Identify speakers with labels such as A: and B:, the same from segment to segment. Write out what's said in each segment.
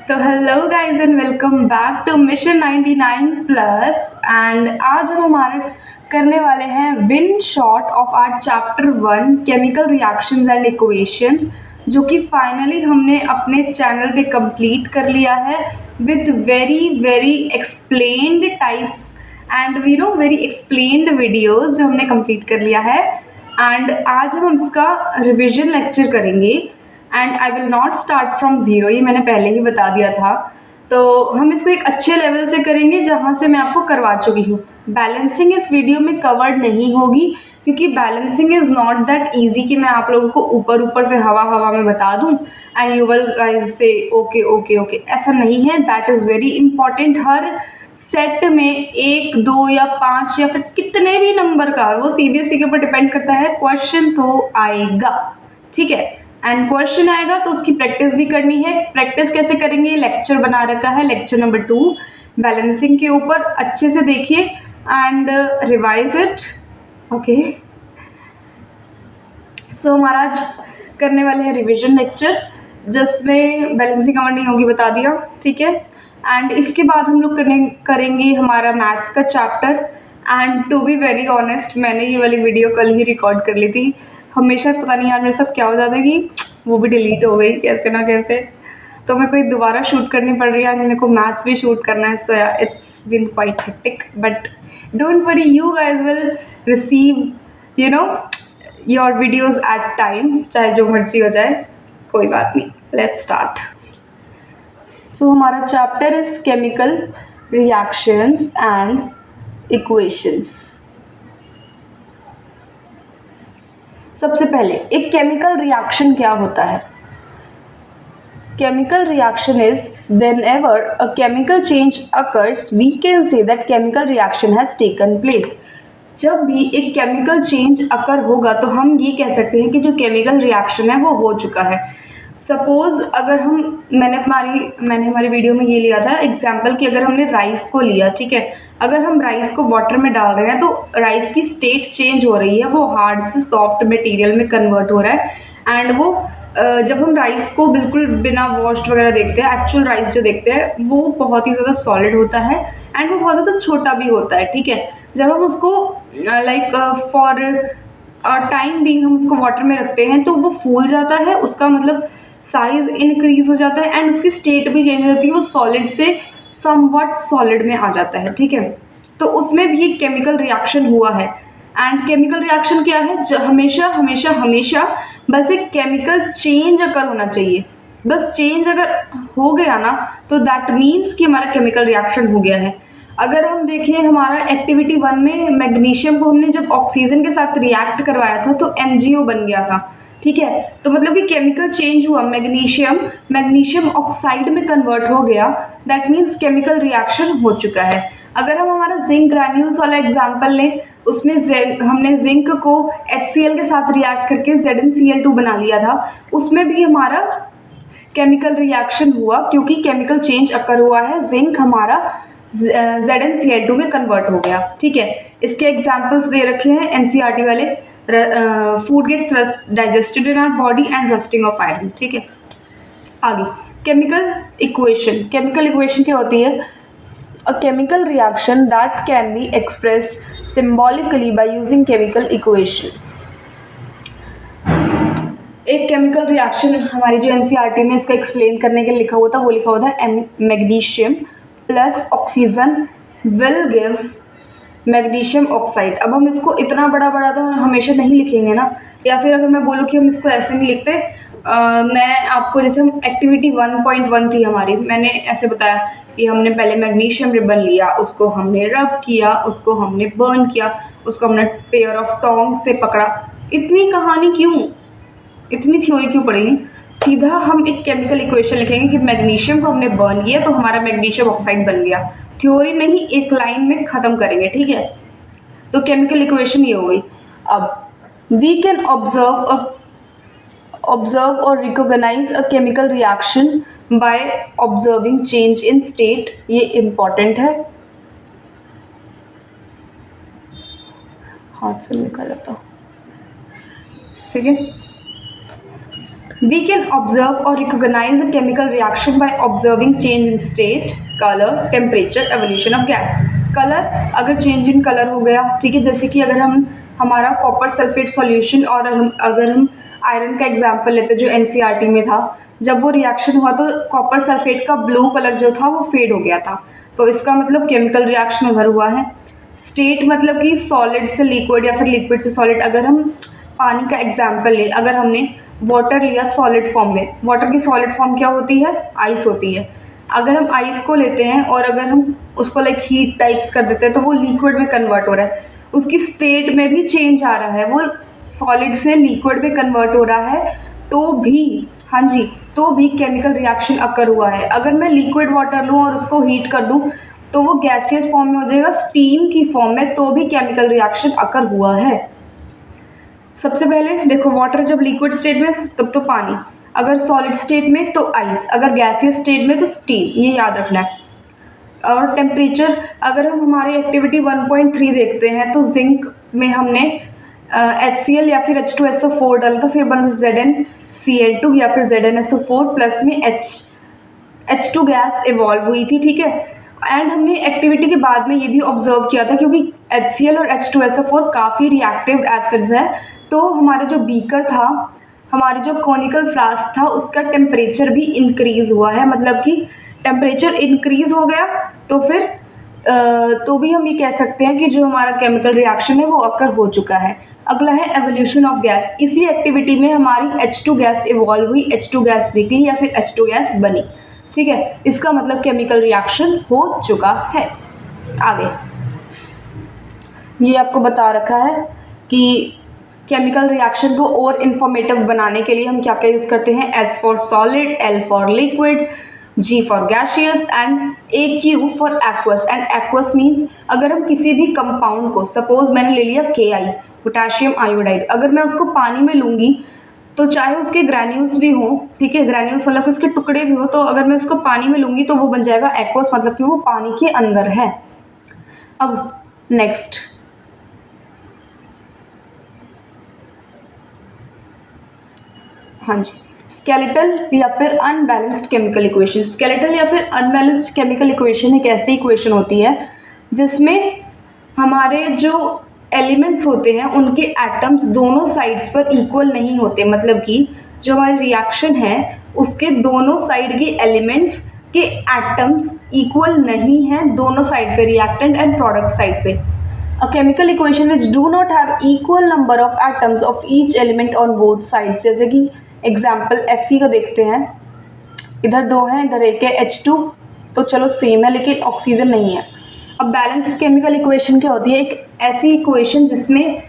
A: तो hello guys and welcome back to mission 99 plus. And आज हम हमारे करने वाले हैं one shot of our chapter 1 chemical reactions and equations, जो कि फाइनली हमने अपने चैनल पे कंप्लीट कर लिया है with very very explained types and very explained videos जो हमने कंप्लीट कर लिया है। एंड आज हम इसका रिविजन लेक्चर करेंगे and I will not start from zero, ये मैंने पहले ही बता दिया था। तो हम इसको एक अच्छे लेवल से करेंगे जहाँ से मैं आपको करवा चुकी हूँ। बैलेंसिंग इस वीडियो में कवर्ड नहीं होगी क्योंकि balancing is not that easy कि मैं आप लोगों को ऊपर ऊपर से हवा हवा में बता दूँ एंड यू विल गाइस से ओके ओके ओके, ऐसा नहीं है। That is very important. Her set में 1, 2 या 5 या फिर कितने भी नंबर का, वो सीबीएसई के ऊपर डिपेंड करता है, क्वेश्चन तो आएगा, ठीक है। एंड क्वेश्चन आएगा तो उसकी प्रैक्टिस भी करनी है। प्रैक्टिस कैसे करेंगे, लेक्चर बना रखा है, लेक्चर नंबर 2 बैलेंसिंग के ऊपर, अच्छे से देखिए एंड रिवाइज इट, ओके। सो हमारा आज करने वाले हैं रिवीजन लेक्चर, जिसमें बैलेंसिंग कवर नहीं होगी, बता दिया, ठीक है। एंड इसके बाद हम लोग करेंगे हमारा मैथ्स का चैप्टर। And to be very honest, मैंने ये वाली वीडियो कल ही रिकॉर्ड कर ली थी। हमेशा पता नहीं यार मेरे साथ क्या हो जाता है कि वो भी डिलीट हो गई कैसे ना कैसे, तो मेरे को एक दोबारा शूट करनी पड़ रही है। आज मेरे को मैथ्स भी शूट करना है, so it's been quite hectic, but don't worry, you guys will receive your videos at time, चाहे जो मर्जी हो जाए, कोई बात नहीं। Let's start. सो हमारा chapter is chemical reactions and equations. सबसे पहले एक केमिकल रिएक्शन क्या होता है। Chemical reaction is whenever a chemical change occurs, we can say that chemical reaction has taken place। जब भी एक केमिकल चेंज अकर होगा तो हम ये कह सकते हैं कि जो केमिकल रिएक्शन है वो हो चुका है। सपोज अगर मैंने हमारी वीडियो में ये लिया था एग्जाम्पल कि अगर हमने राइस को लिया, ठीक है, अगर हम राइस को वाटर में डाल रहे हैं तो राइस की स्टेट चेंज हो रही है, वो हार्ड से सॉफ्ट मटेरियल में कन्वर्ट हो रहा है। एंड वो जब हम राइस को बिल्कुल बिना वॉश्ड वगैरह देखते हैं, एक्चुअल राइस जो देखते हैं वो बहुत ही ज़्यादा सॉलिड होता है एंड वो बहुत ज़्यादा छोटा भी होता है, ठीक है। जब हम उसको लाइक फॉर टाइम बीइंग हम उसको वाटर में रखते हैं तो वो फूल जाता है, उसका मतलब साइज इंक्रीज हो जाता है एंड उसकी स्टेट भी चेंज हो जाती है, वो सॉलिड से समवट सॉलिड में आ जाता है, ठीक है। तो उसमें भी एक केमिकल रिएक्शन हुआ है। एंड केमिकल रिएक्शन क्या है, हमेशा हमेशा हमेशा बस एक केमिकल चेंज अगर होना चाहिए, बस चेंज अगर हो गया ना तो दैट मीन्स कि हमारा केमिकल रिएक्शन हो गया है। अगर हम देखें हमारा एक्टिविटी 1 में मैग्नीशियम को हमने जब ऑक्सीजन के साथ रिएक्ट करवाया था तो MgO बन गया था, ठीक है। तो मतलब कि केमिकल चेंज हुआ, मैग्नीशियम ऑक्साइड में कन्वर्ट हो गया, दैट मीन्स केमिकल रिएक्शन हो चुका है। अगर हम हमारा जिंक ग्रैन्यूल्स वाला एग्जांपल लें, उसमें हमने जिंक को HCl के साथ रिएक्ट करके ZnCl2 बना लिया था, उसमें भी हमारा केमिकल रिएक्शन हुआ क्योंकि केमिकल चेंज अकर हुआ है, जिंक हमारा ZnCl2 में कन्वर्ट हो गया, ठीक है। इसके एग्जाम्पल्स दे रखे हैं NCERT वाले, food gets digested in our body and rusting of iron, ठीक है। आगे केमिकल इक्वेशन क्या होती है, a chemical reaction that can be expressed symbolically by using chemical equation। एक केमिकल रिएक्शन हमारी जो NCERT में इसको एक्सप्लेन करने के लिए लिखा हुआ था, वो लिखा हुआ था magnesium plus oxygen will give magnesium oxide. अब हम इसको इतना बड़ा तो हमेशा नहीं लिखेंगे ना, या फिर अगर मैं बोलूँ कि हम इसको ऐसे नहीं लिखते, मैं आपको जैसे हम एक्टिविटी 1.1 थी हमारी, मैंने ऐसे बताया कि हमने पहले मैग्नीशियम रिबन लिया, उसको हमने रब किया, उसको हमने बर्न किया, उसको हमने पेयर ऑफ टोंग्स से पकड़ा। इतनी कहानी क्यों, इतनी थ्योरी क्यों पढ़ेंगे, सीधा हम एक केमिकल इक्वेशन लिखेंगे कि मैग्नीशियम को हमने बर्न किया तो हमारा मैग्नीशियम ऑक्साइड बन गया। थ्योरी नहीं, एक लाइन में ख़त्म करेंगे, ठीक है। तो केमिकल इक्वेशन ये हो गई। अब वी कैन ऑब्जर्व और recognize a chemical reaction by observing change in state, ये इम्पॉर्टेंट है। हाथ से निकाल लेता हूँ, ठीक है। We can observe or recognize a chemical reaction by observing change in state, color, temperature, evolution of gas. Colour, अगर चेंज इन कलर हो गया, ठीक है, जैसे कि अगर हम हमारा कॉपर सल्फेट सॉल्यूशन और अगर हम आयरन का एग्जांपल लेते जो एनसीईआरटी में था, जब वो रिएक्शन हुआ तो कॉपर सल्फेट का ब्लू कलर जो था वो फेड हो गया था, तो इसका मतलब केमिकल रिएक्शन उधर हुआ है। स्टेट मतलब कि सॉलिड से लिक्विड या फिर लिक्विड से सॉलिड। अगर हम पानी का एग्जाम्पल लें, अगर हमने वाटर लिया सॉलिड फॉर्म में, वाटर की सॉलिड फॉर्म क्या होती है? आइस होती है। अगर हम आइस को लेते हैं और अगर हम उसको लाइक हीट टाइप्स कर देते हैं तो वो लिक्विड में कन्वर्ट हो रहा है, उसकी स्टेट में भी चेंज आ रहा है, वो सॉलिड से लिक्विड में कन्वर्ट हो रहा है, तो भी, हाँ जी, तो भी केमिकल रिएक्शन अकर हुआ है। अगर मैं लिक्विड वाटर लूँ और उसको हीट कर दूँ तो वो गैसियस फॉर्म में हो जाएगा, स्टीम की फॉर्म में, तो भी केमिकल रिएक्शन अकर हुआ है। सबसे पहले देखो, वाटर जब लिक्विड स्टेट में तब तो पानी, अगर सॉलिड स्टेट में तो आइस, अगर गैसियस स्टेट में तो स्टीम, ये याद रखना है। और टेम्परेचर, अगर हम हमारी एक्टिविटी 1.3 देखते हैं तो जिंक में हमने HCl या फिर H2SO4 डाला था, फिर बना ZnCl2 या फिर ZnSO4 प्लस में H2 गैस इवॉल्व हुई थी, ठीक है। एंड हमने एक्टिविटी के बाद में ये भी ऑब्जर्व किया था, क्योंकि HCl और H2SO4 काफ़ी रिएक्टिव एसिड्स हैं, तो हमारा जो बीकर था, हमारे जो कॉनिकल फ्लास्क था, उसका टेम्परेचर भी इंक्रीज़ हुआ है, मतलब कि टेम्परेचर इंक्रीज़ हो गया, तो फिर तो भी हम ये कह सकते हैं कि जो हमारा केमिकल रिएक्शन है वो अकर हो चुका है। अगला है एवोल्यूशन ऑफ गैस। इसी एक्टिविटी में हमारी H2 गैस इवॉल्व हुई, H2 गैस निकली या फिर H2 गैस बनी, ठीक है। इसका मतलब केमिकल रिएक्शन हो चुका है। आगे ये आपको बता रखा है कि केमिकल रिएक्शन को और इंफॉर्मेटिव बनाने के लिए हम क्या क्या यूज़ करते हैं। S for solid, L for liquid, G for gaseous and AQ for aqueous. And aqueous means अगर हम किसी भी कंपाउंड को, सपोज मैंने ले लिया KI, पोटेशियम आयोडाइड, अगर मैं उसको पानी में लूँगी तो चाहे उसके ग्रैन्यूल्स भी हों, ठीक है, ग्रैन्यूल्स मतलब कि उसके टुकड़े भी हो, तो अगर मैं उसको पानी में लूँगी तो वो बन जाएगा एक्वस, मतलब कि वो पानी के अंदर है। अब नेक्स्ट, हाँ जी, स्केलेटल या फिर अनबैलेंस्ड केमिकल इक्वेशन। स्केलेटल या फिर अनबैलेंस्ड केमिकल इक्वेशन एक ऐसी इक्वेशन होती है जिसमें हमारे जो एलिमेंट्स होते हैं उनके एटम्स दोनों साइड्स पर इक्वल नहीं होते, मतलब कि जो हमारी रिएक्शन है उसके दोनों साइड के एलिमेंट्स के एटम्स इक्वल नहीं हैं दोनों साइड पे, रिएक्टेंट एंड प्रोडक्ट साइड पे। A chemical equation which do not have equal number of atoms of each element on both sides, जैसे कि एग्जाम्पल Fe का देखते हैं, इधर 2 है, इधर 1 है, H2 तो चलो सेम है लेकिन ऑक्सीजन नहीं है। अब बैलेंस्ड केमिकल इक्वेशन क्या होती है? एक ऐसी इक्वेशन जिसमें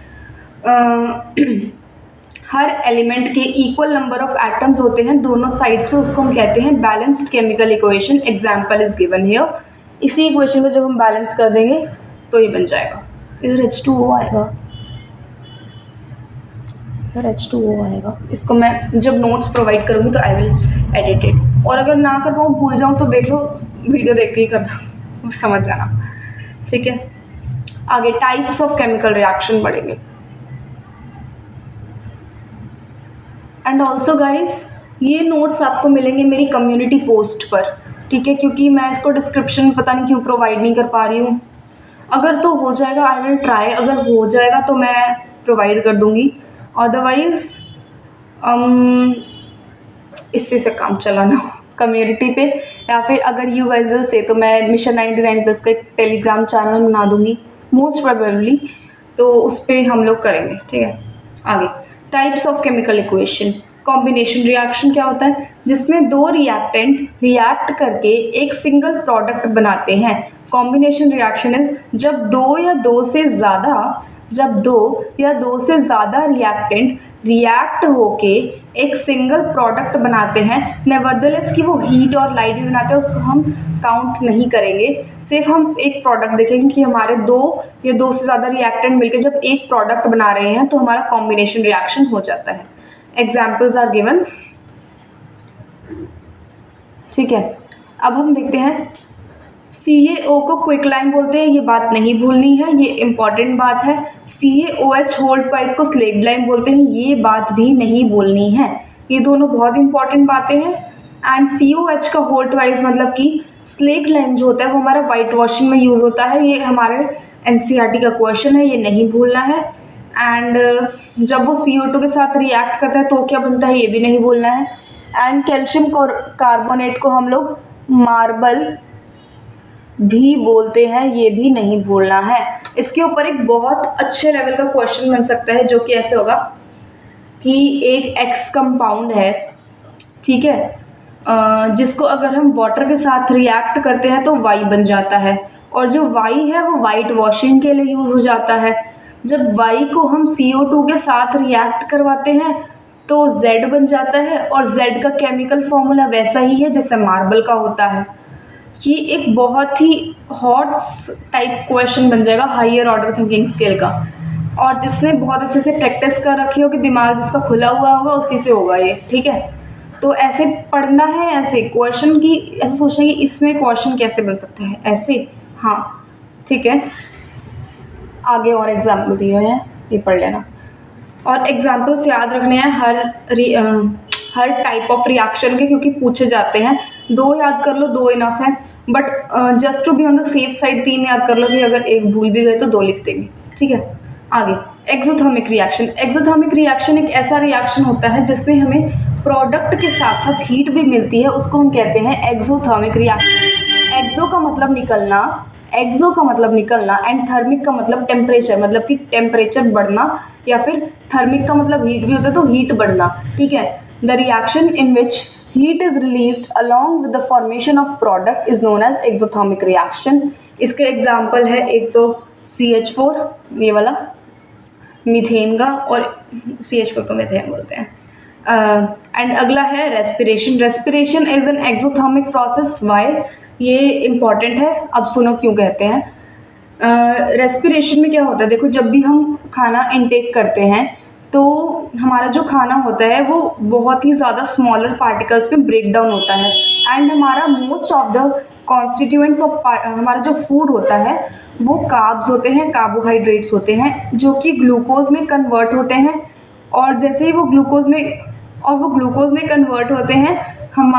A: हर एलिमेंट के इक्वल नंबर ऑफ एटम्स होते हैं दोनों साइड्स पे, उसको हम कहते हैं balanced chemical equation. Example is given here. इसी इक्वेशन को जब हम बैलेंस कर देंगे तो ये बन जाएगा, इधर H2O आएगा, इधर H2O आएगा। इसको मैं जब नोट्स प्रोवाइड करूँगी तो आई विल एडिट इट, और अगर ना कर पाऊँ, भूल जाऊँ तो देख लो, वीडियो देख के ही करना, समझ जाना, ठीक है। आगे टाइप्स ऑफ केमिकल रिएक्शन बढ़ेंगे। एंड ऑल्सो गाइस, ये नोट्स आपको मिलेंगे मेरी कम्युनिटी पोस्ट पर, ठीक है, क्योंकि मैं इसको डिस्क्रिप्शन में पता नहीं क्यों प्रोवाइड नहीं कर पा रही हूँ। अगर तो हो जाएगा आई विल ट्राई, अगर हो जाएगा तो मैं प्रोवाइड कर दूँगी, अदरवाइज इससे से काम चलाना कम्युनिटी पे, या फिर अगर यू गाइस विल से तो मैं मिशन 99+ का एक टेलीग्राम चैनल बना दूँगी मोस्ट प्रोबेबली, तो उस पर हम लोग करेंगे, ठीक है। आगे types of chemical equation. Combination reaction क्या होता है? जिसमें 2 रिएक्टेंट रिएक्ट करके एक सिंगल प्रोडक्ट बनाते हैं। कॉम्बिनेशन रिएक्शन इज जब 2 या 2 से ज़्यादा रिएक्टेंट रिएक्ट होके एक सिंगल प्रोडक्ट बनाते हैं। नेवरदलेस कि वो हीट और लाइट भी बनाते हैं, उसको हम काउंट नहीं करेंगे, सिर्फ हम एक प्रोडक्ट देखेंगे कि हमारे 2 या 2 से ज़्यादा रिएक्टेंट मिलकर जब एक प्रोडक्ट बना रहे हैं तो हमारा कॉम्बिनेशन रिएक्शन हो जाता है। एग्जाम्पल्स आर गिवन, ठीक है। अब हम देखते हैं CaO को क्विकलाइन बोलते हैं, ये बात नहीं भूलनी है, ये इंपॉर्टेंट बात है। CaOH होल्ड पाइस को स्लेक्ड लाइन बोलते हैं, ये बात भी नहीं भूलनी है। ये दोनों बहुत इंपॉर्टेंट बातें हैं। एंड COH का होल ट्वाइस मतलब कि स्लेट लाइन जो होता है वो हमारा वाइट वॉशिंग में यूज़ होता है। ये हमारे NCERT का क्वेश्चन है, ये नहीं भूलना है। एंड जब वो CO2 के साथ रिएक्ट करता है तो क्या बनता है, ये भी नहीं भूलना है। एंड कैल्शियम कार्बोनेट को हम लोग मार्बल भी बोलते हैं, ये भी नहीं भूलना है। इसके ऊपर एक बहुत अच्छे लेवल का क्वेश्चन बन सकता है जो कि ऐसे होगा कि एक X कंपाउंड है, ठीक है, जिसको अगर हम वाटर के साथ रिएक्ट करते हैं तो Y बन जाता है, और जो Y है वो वाइट वॉशिंग के लिए यूज़ हो जाता है। जब Y को हम CO2 के साथ रिएक्ट करवाते हैं तो Z बन जाता है, और Z का केमिकल फॉर्मूला वैसा ही है जैसे मार्बल का होता है। ये एक बहुत ही हॉट टाइप क्वेश्चन बन जाएगा हायर ऑर्डर थिंकिंग स्केल का, और जिसने बहुत अच्छे से प्रैक्टिस कर रखी होगी, दिमाग जिसका खुला हुआ होगा उसी से होगा ये, ठीक है। तो ऐसे पढ़ना है, ऐसे क्वेश्चन की ऐसे सोचना कि इसमें क्वेश्चन कैसे बन सकते हैं ऐसे, हाँ ठीक है। आगे और एग्जाम्पल दिए हुए हैं, ये पढ़ लेना, और एग्जाम्पल्स याद रखने हैं हर टाइप ऑफ रिएक्शन के, क्योंकि पूछे जाते हैं। 2 याद कर लो, 2 इनफ है, but just to be on the safe side 3 याद कर लो कि अगर एक भूल भी गए तो 2 लिख देंगे, ठीक है। आगे एक्सोथर्मिक रिएक्शन। एक्सोथर्मिक रिएक्शन एक ऐसा रिएक्शन होता है जिसमें हमें प्रोडक्ट के साथ साथ हीट भी मिलती है, उसको हम कहते हैं एक्सोथर्मिक रिएक्शन। एक्सो का मतलब निकलना, एक्सो का मतलब निकलना, एंड थर्मिक का मतलब टेम्परेचर, मतलब कि टेम्परेचर बढ़ना, या फिर थर्मिक का मतलब हीट भी होता है तो हीट बढ़ना, ठीक है। The reaction in which heat is released along with the formation of product is known as exothermic reaction। इसके एग्जाम्पल है एक तो CH4 ये वाला मीथेन का, और CH4 को मीथेन बोलते हैं। एंड अगला है respiration. Respiration is an exothermic process. Why, ये इम्पॉर्टेंट है, अब सुनो क्यों कहते हैं। रेस्पिरेशन में क्या होता है, देखो जब भी हम खाना इनटेक करते हैं तो हमारा जो खाना होता है वो बहुत ही ज़्यादा स्मॉलर पार्टिकल्स में ब्रेक डाउन होता है, एंड हमारा most of the constituents of हमारा जो फूड होता है वो कार्ब्स होते हैं, कार्बोहाइड्रेट्स होते हैं, जो कि ग्लूकोज में कन्वर्ट होते हैं। और जैसे ही वो ग्लूकोज में कन्वर्ट होते हैं हम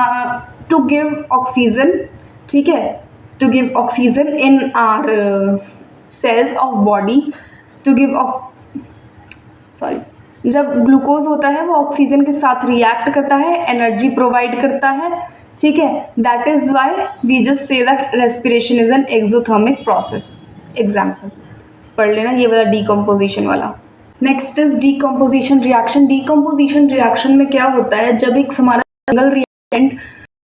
A: टू गिव ऑक्सीजन, ठीक है, to give oxygen in our cells of body, to give sorry जब ग्लूकोज होता है वो ऑक्सीजन के साथ रिएक्ट करता है, एनर्जी प्रोवाइड करता है, ठीक है। That is why we just say that respiration is an exothermic process. Example पढ़ लेना ये वाला डीकम्पोजिशन वाला। Next is decomposition reaction. Decomposition reaction में क्या होता है, जब एक हमारा सिंगल रिएक्टेंट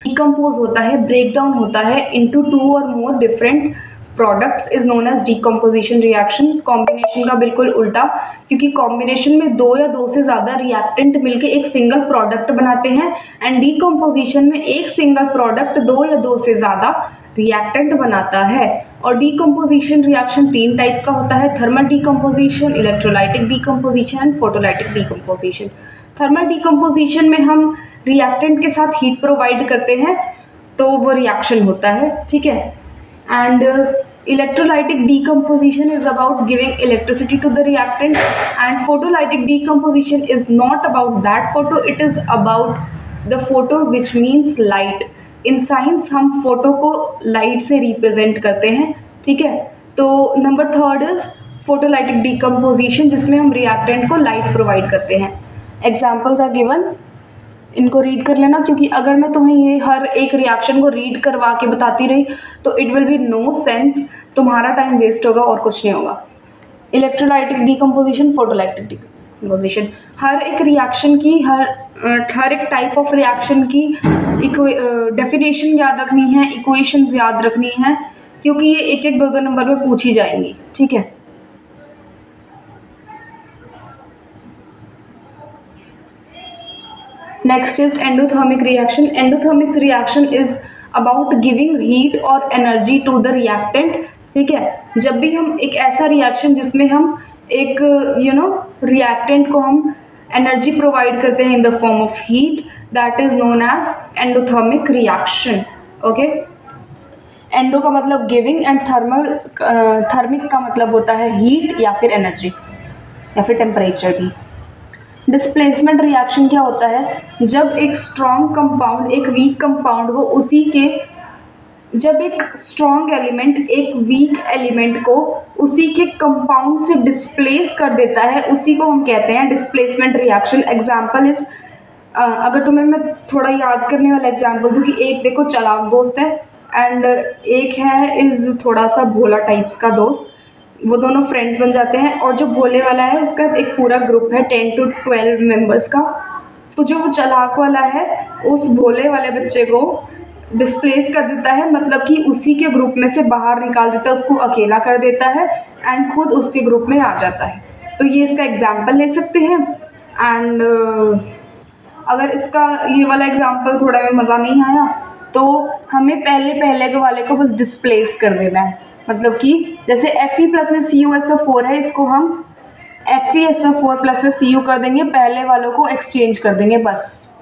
A: डीकम्पोज होता है, ब्रेक डाउन होता है इनटू 2 और more different products is known as decomposition reaction. Combination का बिल्कुल उल्टा, क्योंकि कॉम्बिनेशन में 2 या 2 से ज़्यादा रिएक्टेंट मिलके एक सिंगल प्रोडक्ट बनाते हैं, एंड डीकम्पोजिशन में एक सिंगल प्रोडक्ट 2 या 2 से ज़्यादा रिएक्टेंट बनाता है। और डीकम्पोजिशन रिएक्शन 3 टाइप का होता है, thermal decomposition, electrolytic decomposition and photolytic decomposition. Thermal decomposition में हम रिएक्टेंट के साथ हीट प्रोवाइड करते हैं तो वो रिएक्शन होता है, ठीक है। And electrolytic decomposition is about giving electricity to the reactant, and photolytic decomposition is not about that photo, it is about the photo which means light। in science हम photo को लाइट से represent करते हैं, ठीक है। तो number 3 is photolytic decomposition, जिसमें हम रिएक्टेंट को लाइट प्रोवाइड करते हैं। एग्जाम्पल्स आर गिवन, इनको रीड कर लेना, क्योंकि अगर मैं तुम्हें ये हर एक रिएक्शन को रीड करवा के बताती रही तो it will be no sense, तुम्हारा टाइम वेस्ट होगा और कुछ नहीं होगा। इलेक्ट्रोलाइटिक डीकम्पोजिशन, फोटोलाइटिक डीकम्पोजिशन, हर एक रिएक्शन की हर एक टाइप ऑफ रिएक्शन की डेफिनेशन याद रखनी है, इक्वेशंस याद रखनी है, क्योंकि ये 1-1, 2-2 नंबर में पूछी जाएंगी, ठीक है। Next is endothermic reaction. Endothermic reaction is about giving heat और energy to the reactant, ठीक है। जब भी हम एक ऐसा रिएक्शन जिसमें हम एक रिएक्टेंट को हम एनर्जी प्रोवाइड करते हैं in the form of heat, that is known as endothermic reaction, okay. Endo का मतलब गिविंग एंड थर्मिक का मतलब होता है हीट या फिर एनर्जी या फिर टेम्परेचर भी। डिस्प्लेसमेंट रिएक्शन क्या होता है? जब एक स्ट्रॉन्ग कंपाउंड एक वीक कंपाउंड को जब एक स्ट्रॉन्ग एलिमेंट एक वीक एलिमेंट को उसी के कंपाउंड से डिस्प्लेस कर देता है, उसी को हम कहते हैं डिस्प्लेसमेंट रिएक्शन। एग्जाम्पल इज, अगर तुम्हें मैं थोड़ा याद करने वाला एग्जाम्पल दूँ कि एक देखो चालाक दोस्त है एंड एक है इज थोड़ा सा भोला टाइप्स का दोस्त, वो दोनों फ्रेंड्स बन जाते हैं और जो भोले वाला है उसका एक पूरा ग्रुप है 10 to 12 मेंबर्स का। तो जो वो चालाक वाला है उस भोले वाले बच्चे को डिस्प्लेस कर देता है, मतलब कि उसी के ग्रुप में से बाहर निकाल देता है, उसको अकेला कर देता है एंड खुद उसके ग्रुप में आ जाता है। तो ये इसका एग्जाम्पल ले सकते हैं। एंड अगर इसका ये वाला एग्जाम्पल थोड़ा में मज़ा नहीं आया तो हमें पहले के वाले को बस डिस्प्लेस कर देना है, मतलब कि जैसे Fe प्लस में CuSO4 है, इसको हम FeSO4 प्लस में Cu कर देंगे, पहले वालों को एक्सचेंज कर देंगे बस।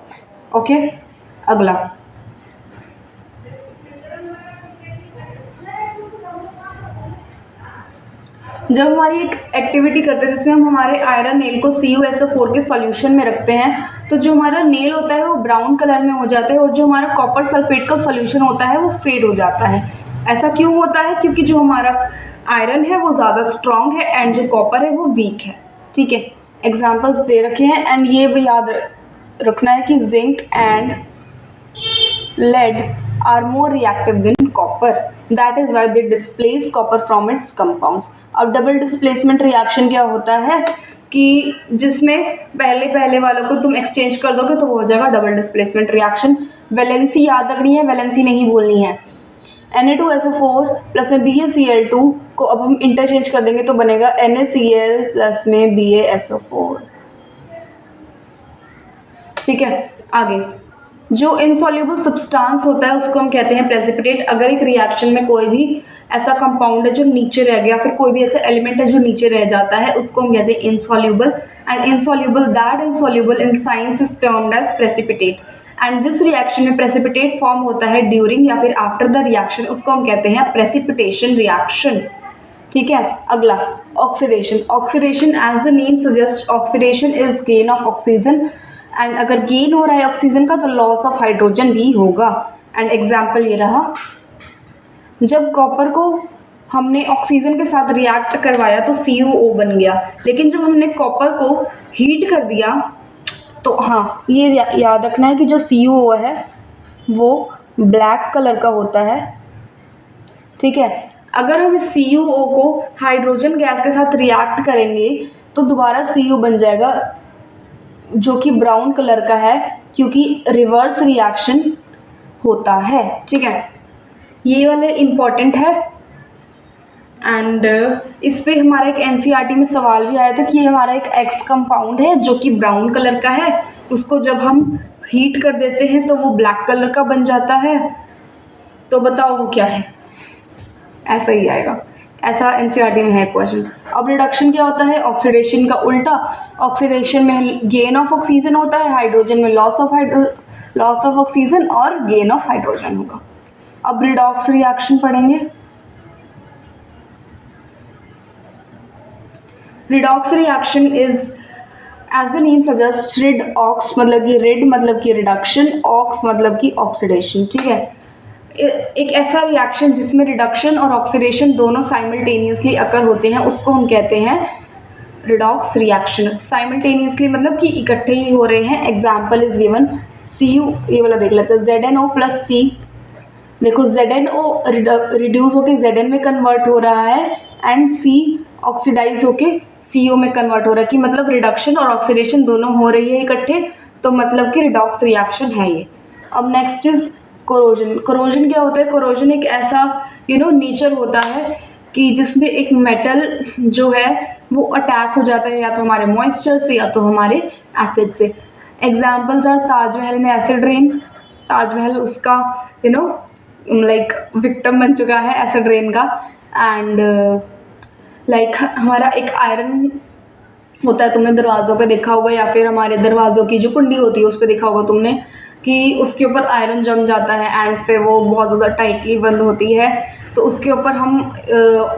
A: ओके, अगला जब हमारी एक एक्टिविटी करते हैं जिसमें हम हमारे आयरन नेल को CuSO4 के सॉल्यूशन में रखते हैं, तो जो हमारा नेल होता है वो ब्राउन कलर में हो जाता है और जो हमारा कॉपर सल्फेट का सॉल्यूशन होता है वो फेड हो जाता है। ऐसा क्यों होता है? क्योंकि जो हमारा आयरन है वो ज़्यादा स्ट्रॉन्ग है एंड जो कॉपर है वो वीक है। ठीक है, एग्जाम्पल्स दे रखे हैं एंड ये भी याद रखना है कि zinc and lead are more reactive than copper, that is why they displace copper from its compounds। अब डबल डिस्प्लेसमेंट रिएक्शन क्या होता है कि जिसमें पहले वालों को तुम एक्सचेंज कर दोगे तो हो जाएगा डबल डिस्प्लेसमेंट रिएक्शन। वैलेंसी याद रखनी है, वैलेंसी नहीं बोलनी है। Na2SO4 प्लस में BaCl2 को अब हम इंटरचेंज कर देंगे तो बनेगा NaCl प्लस में BaSO4। ठीक है, आगे जो इनसॉल्युबल सब्सटेंस होता है उसको हम कहते हैं प्रेसिपिटेट। अगर एक रिएक्शन में कोई भी ऐसा कंपाउंड है जो नीचे रह गया, फिर कोई भी ऐसा एलिमेंट है जो नीचे रह जाता है, उसको हम कहते हैं insoluble. And insoluble that insoluble in science is termed as precipitate. And जिस रिएक्शन में प्रेसिपिटेट फॉर्म होता है ड्यूरिंग या फिर आफ्टर द रिएक्शन उसको हम कहते हैं प्रेसिपिटेशन रिएक्शन। ठीक है, अगला oxidation. Oxidation as the name suggest oxidation is gain of oxygen and अगर गेन हो रहा है ऑक्सीजन का तो लॉस ऑफ हाइड्रोजन भी होगा। एंड एग्जाम्पल ये रहा, जब कॉपर को हमने ऑक्सीजन के साथ रिएक्ट करवाया तो CuO बन गया, लेकिन जब हमने कॉपर को हीट कर दिया तो हाँ ये याद रखना है कि जो CuO है वो ब्लैक कलर का होता है। ठीक है, अगर हम इस CuO को हाइड्रोजन गैस के साथ रिएक्ट करेंगे तो दोबारा Cu बन जाएगा जो कि ब्राउन कलर का है, क्योंकि रिवर्स रिएक्शन होता है। ठीक है, ये वाले इम्पॉर्टेंट है। एंड इस पे हमारा एक NCERT में सवाल भी आया था कि ये हमारा एक X कंपाउंड है जो कि ब्राउन कलर का है, उसको जब हम हीट कर देते हैं तो वो ब्लैक कलर का बन जाता है, तो बताओ वो क्या है? ऐसा ही आएगा, ऐसा NCERT में है क्वेश्चन। अब रिडक्शन क्या होता है? ऑक्सीडेशन का उल्टा। ऑक्सीडेशन में गेन ऑफ ऑक्सीजन होता है, हाइड्रोजन में लॉस ऑफ ऑक्सीजन और गेन ऑफ हाइड्रोजन होगा। अब रिडॉक्स रिएक्शन पढ़ेंगे। Redox reaction is as the name suggest red ox, मतलब कि रिड मतलब कि रिडक्शन, ऑक्स मतलब कि ऑक्सीडेशन। ठीक है, एक ऐसा रिएक्शन जिसमें रिडक्शन और ऑक्सीडेशन दोनों साइमल्टेनियसली अकर होते हैं उसको हम कहते हैं रिडॉक्स रिएक्शन। साइमल्टेनियसली मतलब कि इकट्ठे ही हो रहे हैं। एग्जाम्पल इज गिवन Cu, ये वाला देख लेते हैं, ZnO प्लस C। देखो ZnO रिड्यूस होके Zn में कन्वर्ट हो रहा है एंड C ऑक्सीडाइज होके CO में कन्वर्ट हो रहा है, कि मतलब रिडक्शन और ऑक्सीडेशन दोनों हो रही है इकट्ठे, तो मतलब कि रिडॉक्स रिएक्शन है ये। अब नेक्स्ट इज कोरोजन। कोरोजन क्या होता है? कोरोजन एक ऐसा नेचर होता है कि जिसमें एक मेटल जो है वो अटैक हो जाता है या तो हमारे मॉइस्चर से या तो हमारे एसिड से। एग्जाम्पल्स आर ताजमहल में एसिड रेन, ताजमहल उसका लाइक विक्टिम बन चुका है एसिड रेन का। एंड लाइक हमारा एक आयरन होता है, तुमने दरवाज़ों पे देखा होगा या फिर हमारे दरवाज़ों की जो कुंडी होती है उस पर देखा होगा तुमने, कि उसके ऊपर आयरन जम जाता है एंड फिर वो बहुत ज़्यादा टाइटली बंद होती है, तो उसके ऊपर हम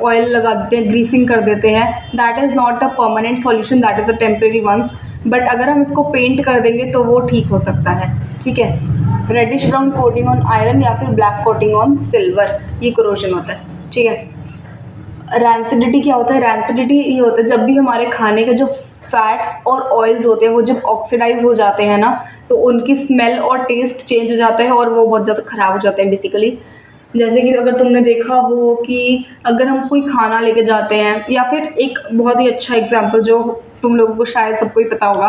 A: ऑयल लगा देते हैं, ग्रीसिंग कर देते हैं। That is not a permanent solution, that is a temporary ones. But अगर हम इसको पेंट कर देंगे तो वो ठीक हो सकता है। ठीक है, reddish brown coating on iron या फिर ब्लैक कोटिंग ऑन सिल्वर, ये करोजन होता है। ठीक है, रैंसिडिटी क्या होता है? रैंसिडिटी ये होता है जब भी हमारे खाने के जो फैट्स और ऑयल्स होते हैं वो जब ऑक्सीडाइज हो जाते हैं ना, तो उनकी स्मेल और टेस्ट चेंज हो जाता है और वो बहुत ज़्यादा ख़राब हो जाते हैं बेसिकली। जैसे कि अगर तुमने देखा हो कि अगर हम कोई खाना लेके जाते हैं, या फिर एक बहुत ही अच्छा एग्जांपल जो तुम लोगों को शायद सबको ही पता होगा,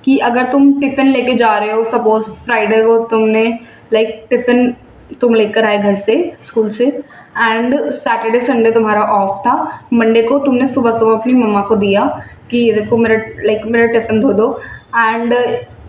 A: कि अगर तुम टिफ़िन लेके जा रहे हो, सपोज फ्राइडे को तुमने लाइक टिफ़िन तुम लेकर आए घर से, स्कूल से, एंड सैटरडे संडे तुम्हारा ऑफ था। मंडे को तुमने सुबह सुबह अपनी मम्मा को दिया कि ये देखो मेरा टिफ़िन धो दो, एंड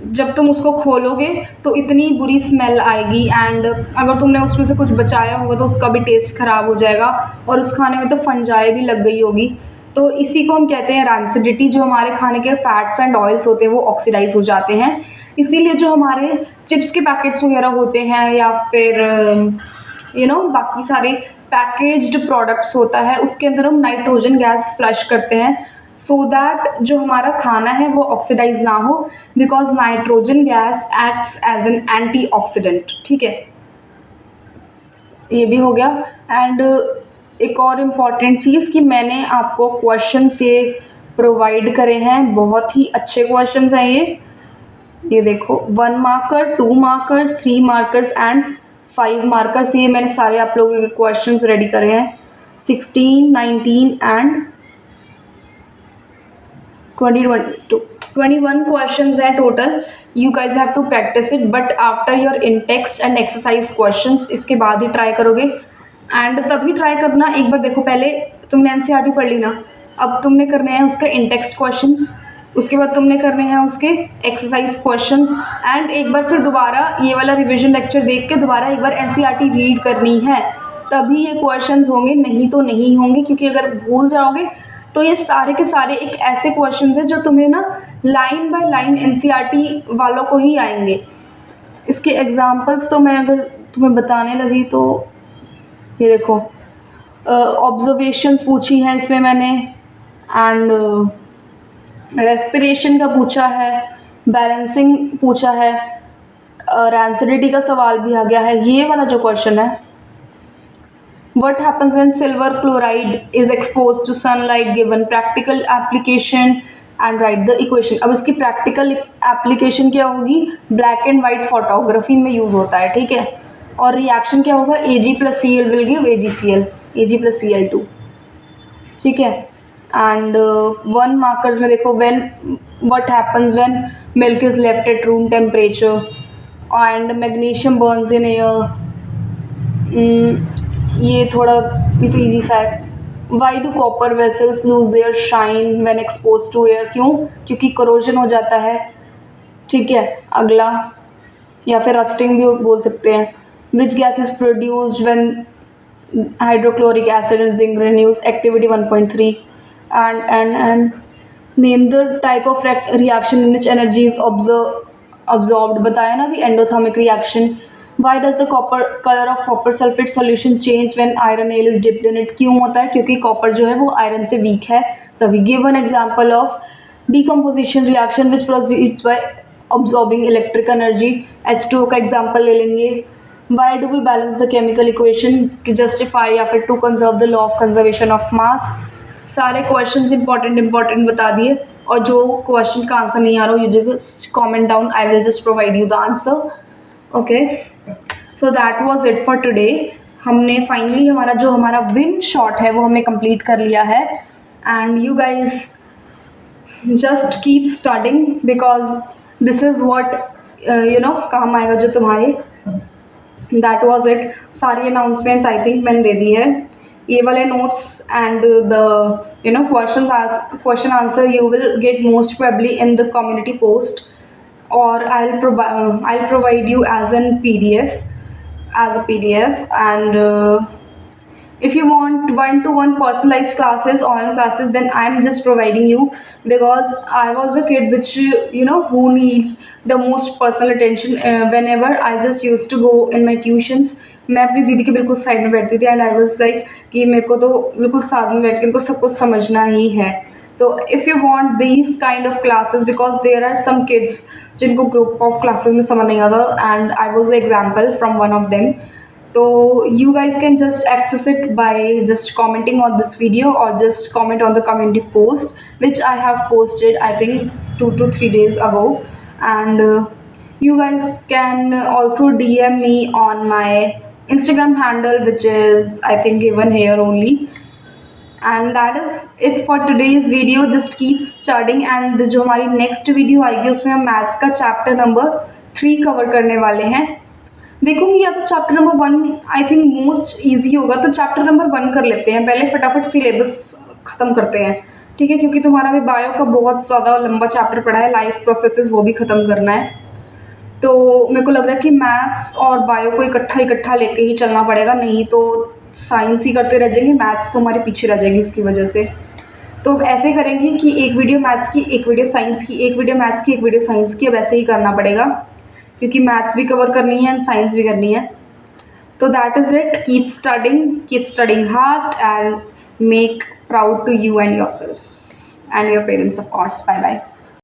A: जब तुम उसको खोलोगे तो इतनी बुरी स्मेल आएगी, एंड अगर तुमने उसमें से कुछ बचाया होगा तो उसका भी टेस्ट ख़राब हो जाएगा और उस खाने में तो फंजाई भी लग गई होगी। तो इसी को हम कहते हैं रैंसिडिटी। जो हमारे खाने के फैट्स एंड ऑयल्स होते हैं वो ऑक्सीडाइज हो जाते हैं। इसीलिए जो हमारे चिप्स के पैकेट्स वगैरह होते हैं या फिर बाकी सारे पैकेज्ड प्रोडक्ट्स होता है, उसके अंदर हम नाइट्रोजन गैस फ्लश करते हैं सो दैट जो हमारा खाना है वो ऑक्सीडाइज ना हो, because nitrogen gas acts as an antioxidant. ठीक है, ये भी हो गया। एंड एक और इम्पॉर्टेंट चीज़ कि मैंने आपको क्वेश्चन से प्रोवाइड करे हैं, बहुत ही अच्छे क्वेश्चंस हैं ये देखो, 1 marker, 2 markers, 3 markers and 5 markers, ये मैंने सारे आप लोगों के क्वेश्चंस रेडी करे हैं। 16, 19 एंड 21 क्वेश्चंस है total. You guys have to practice it, but after your in text and exercise questions, इसके बाद ही ट्राई करोगे। एंड तभी ट्राई करना, एक बार देखो, पहले तुमने एनसीईआरटी पढ़ ली ना, अब तुमने करने हैं उसके इन टेक्स्ट क्वेश्चंस, उसके बाद तुमने करने हैं उसके एक्सरसाइज क्वेश्चंस, एंड एक बार फिर दोबारा ये वाला रिविजन लेक्चर देख के दोबारा एक बार एनसीईआरटी रीड करनी है, तभी ये क्वेश्चंस होंगे, नहीं तो नहीं होंगे। क्योंकि अगर भूल जाओगे तो ये सारे के सारे एक ऐसे क्वेश्चंस हैं जो तुम्हें ना लाइन बाय लाइन एनसीईआरटी वालों को ही आएंगे। इसके एग्जांपल्स तो मैं अगर तुम्हें बताने लगी तो ये देखो, ऑब्जर्वेशंस पूछी हैं इसमें मैंने, एंड रेस्पिरेशन का पूछा है, बैलेंसिंग पूछा है, रैंसिडिटी का सवाल भी आ गया है। ये वाला जो क्वेश्चन है, what happens when silver chloride is exposed to sunlight, given practical application and write the equation। अब इसकी प्रैक्टिकल एप्लीकेशन क्या होगी? ब्लैक एंड वाइट फोटोग्राफी में यूज होता है। ठीक है, और रिएक्शन क्या होगा? Ag plus Cl will give AgCl, Ag plus Cl2। ठीक है, एंड 1 मार्कर्स में देखो, when what happens when milk is left at room temperature and magnesium burns in air। ये तो इजी सा है। Why do copper vessels lose their shine when expose to air? क्यों? क्योंकि करोजन हो जाता है। ठीक है, अगला, या फिर रस्टिंग भी बोल सकते हैं। Which gas is produced when hydrochloric acid and zinc renews activity 1.3 and name the type of reaction in which energy is absorbed. बताया ना अभी, endothermic reaction. Why does the color of copper sulfate solution change when iron nail is dipped in it? क्यों होता है? क्योंकि copper जो है वो आयरन से वीक है। तभी give an example of decomposition reaction which proceeds by absorbing electric energy। H2O का एग्जाम्पल ले लेंगे। Why do we balance the chemical equation? to justify या फिर to conserve the law of conservation of mass। सारे question important बता दिए, और जो क्वेश्चन का आंसर नहीं आ रहा हो, you just comment down, I will just provide you the answer. Okay, so that was it for today. हमने फाइनली हमारा विन शॉट है वो हमने कंप्लीट कर लिया है। And you guys just keep studying, because this is what काम आएगा जो तुम्हारे। That was it. सारी अनाउंसमेंट्स आई थिंक मैंने दे दी है। ये वाले notes and the question answer you will get most probably in the community post, or I'll provide you as a PDF, and If you want one-to-one personalized classes, online classes, then I'm just providing you, because I was the kid which who needs the most personal attention. Whenever I just used to go in my tuitions, मैं अपनी दीदी के बिल्कुल side में बैठती थी, and I was like कि मेरे को तो बिल्कुल साथ में बैठ के इनको सब कुछ समझना ही है. तो if you want these kind of classes, because there are some kids जिनको ग्रुप ऑफ क्लासेस में समझ नहीं आता, and I was the example from one of them. So you guys can just access it by just commenting on this video, or just comment on the community post which I have posted, I think 2 to 3 days ago. And you guys can also DM me on my Instagram handle, which is I think given here only. And that is it for today's video. Just keep studying, and जो हमारी next video आएगी उसमें हम maths का chapter number 3 cover करने वाले हैं. देखूंगी या तो chapter number 1 I think most easy होगा, तो चैप्टर नंबर 1 कर लेते हैं पहले, फटाफट सिलेबस ख़त्म करते हैं, ठीक है, क्योंकि तुम्हारा भी बायो का बहुत ज़्यादा लंबा चैप्टर पड़ा है, लाइफ प्रोसेसेस वो भी ख़त्म करना है. तो मेरे को लग रहा है कि मैथ्स और बायो को इकट्ठा लेके ही चलना पड़ेगा, नहीं तो साइंस ही करते रह जाएंगे, मैथ्स तो हमारे पीछे रह जाएगी इसकी वजह से. तो ऐसे करेंगे कि एक वीडियो मैथ्स की, एक वीडियो साइंस की, एक वीडियो मैथ्स की, एक वीडियो साइंस की, अब ऐसे ही करना पड़ेगा क्योंकि मैथ्स भी कवर करनी है एंड साइंस भी करनी है. तो that is it. Keep studying hard and make proud to you and yourself and your parents of course. Bye bye.